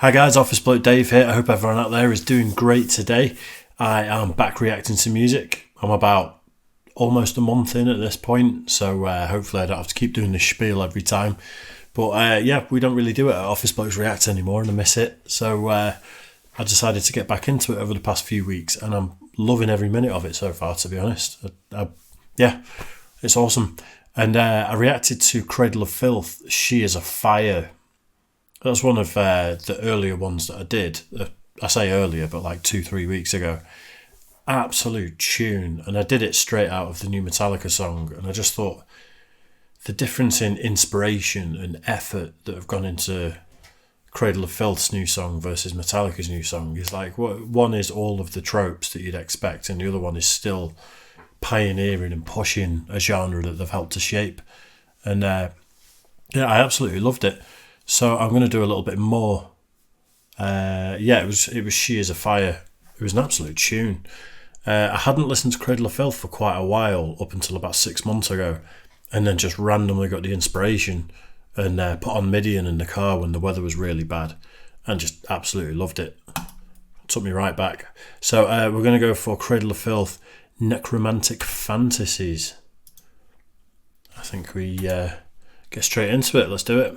Hi guys, Office Bloke Dave here. I hope everyone out there is doing great today. I am back reacting to music. I'm about almost a month in at this point, so hopefully I don't have to keep doing this spiel every time. But yeah, we don't really do it at Office Blokes React anymore and I miss it. So I decided to get back into it over the past few weeks and I'm loving every minute of it so far, to be honest. Yeah, it's awesome. And I reacted to Cradle of Filth, She Is a Fire. That's one of the earlier ones that I did. I say earlier, but like 2-3 weeks ago. Absolute tune. And I did it straight out of the new Metallica song. And I just thought the difference in inspiration and effort that have gone into Cradle of Filth's new song versus Metallica's new song is like, one is all of the tropes that you'd expect, and the other one is still pioneering and pushing a genre that they've helped to shape. And yeah, I absolutely loved it. So I'm going to do a little bit more. Yeah, it was She Is a Fire. It was an absolute tune. I hadn't listened to Cradle of Filth for quite a while, up until about 6 months ago, and then just randomly got the inspiration and put on Midian in the car when the weather was really bad and just absolutely loved it. Took me right back. So we're going to go for Cradle of Filth, Necromantic Fantasies. I think we get straight into it. Let's do it.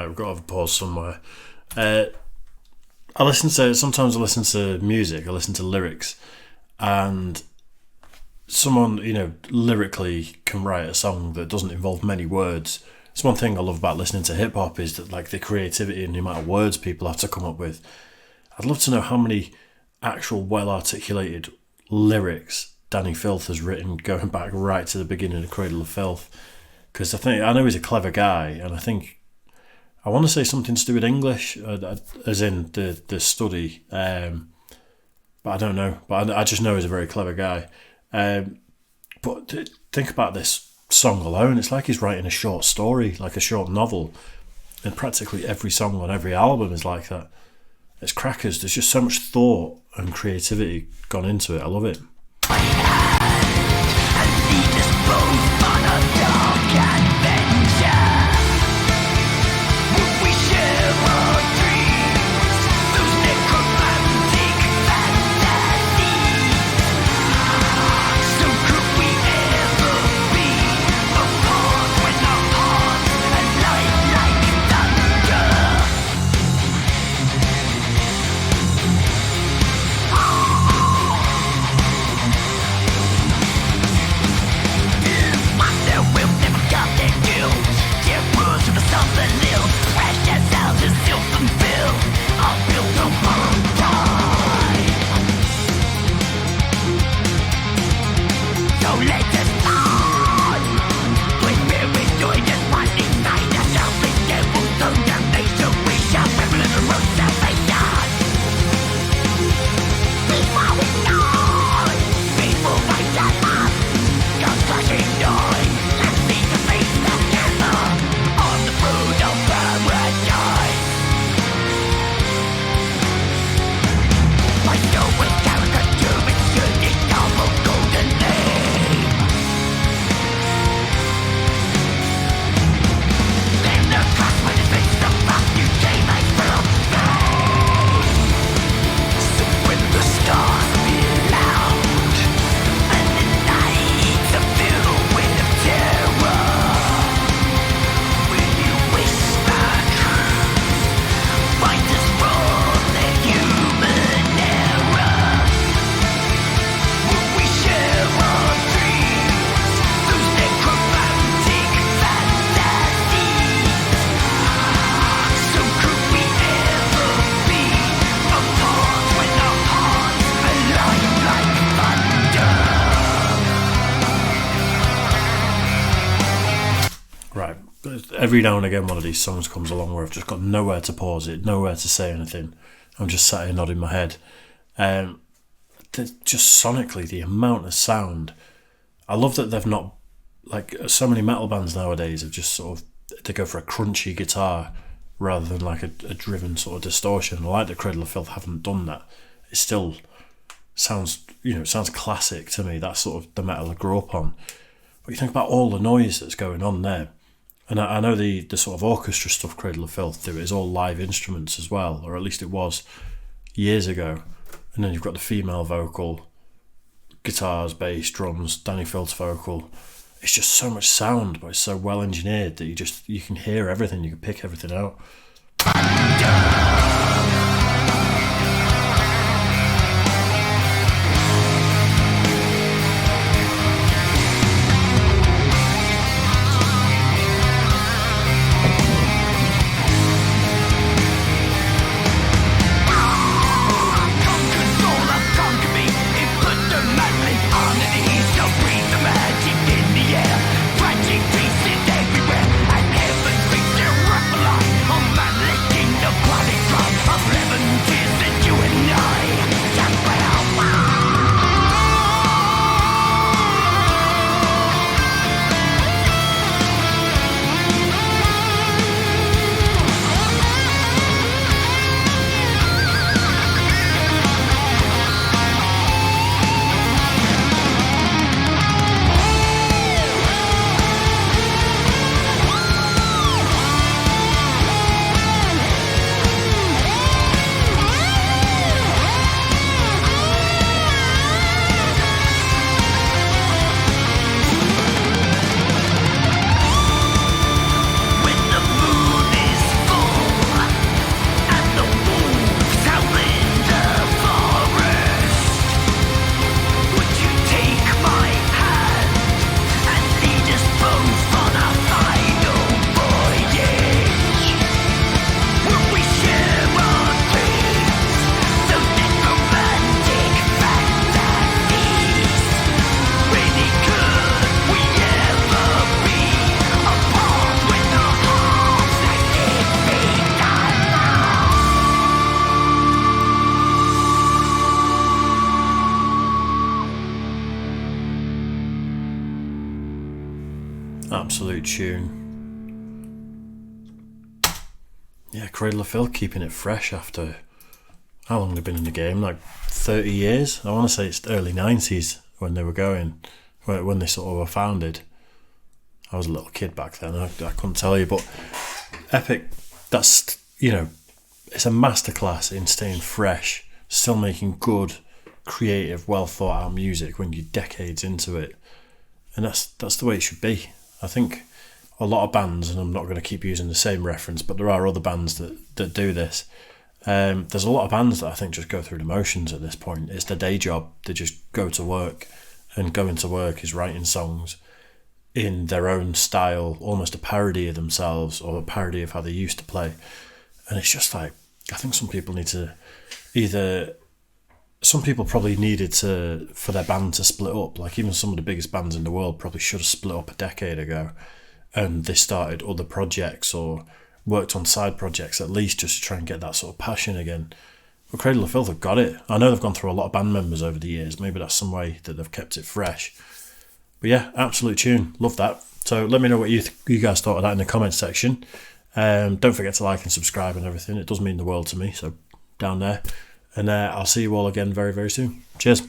We've got to have a pause somewhere. Sometimes I listen to music, I listen to lyrics, and someone, lyrically can write a song that doesn't involve many words. It's one thing I love about listening to hip hop is that, like, the creativity and the amount of words people have to come up with. I'd love to know how many actual well-articulated lyrics Danny Filth has written, going back right to the beginning of Cradle of Filth, because I know he's a clever guy, and I want to say something to do with English, as in the study, but I don't know. But I just know he's a very clever guy. But think about this song alone. It's like he's writing a short story, like a short novel. And practically every song on every album is like that. It's crackers. There's just so much thought and creativity gone into it. I love it. There will every now and again one of these songs comes along where I've just got nowhere to pause it, nowhere to say anything. I'm just sat here nodding my head. Just sonically, the amount of sound. I love that they've not, like so many metal bands nowadays, have just sort of, they go for a crunchy guitar rather than like a driven sort of distortion. I like that Cradle of Filth haven't done that. It still sounds, sounds classic to me. That's sort of the metal I grew up on. But you think about all the noise that's going on there. And I know the sort of orchestra stuff Cradle of Filth do is all live instruments as well, or at least it was years ago. And then you've got the female vocal, guitars, bass, drums, Danny Filth's vocal. It's just so much sound, but it's so well engineered that you can hear everything, you can pick everything out. Absolute tune. Yeah, Cradle of Filth keeping it fresh after how long they've been in the game, like 30 years. I want to say it's early 90s when they were going, when they sort of were founded. I was a little kid back then, I couldn't tell you, but epic. That's, it's a masterclass in staying fresh, still making good, creative, well thought out music when you're decades into it. And that's the way it should be. I think a lot of bands, and I'm not going to keep using the same reference, but there are other bands that do this. There's a lot of bands that I think just go through the motions at this point. It's their day job. They just go to work, and going to work is writing songs in their own style, almost a parody of themselves or a parody of how they used to play. And it's just like, I think some people need to some people probably needed for their band to split up. Like even some of the biggest bands in the world probably should have split up a decade ago, and they started other projects or worked on side projects at least just to try and get that sort of passion again. But Cradle of Filth have got it. I know they've gone through a lot of band members over the years. Maybe that's some way that they've kept it fresh. But yeah, absolute tune. Love that. So let me know what you guys thought of that in the comments section. Don't forget to like and subscribe and everything. It does mean the world to me. So down there. And I'll see you all again very, very soon. Cheers.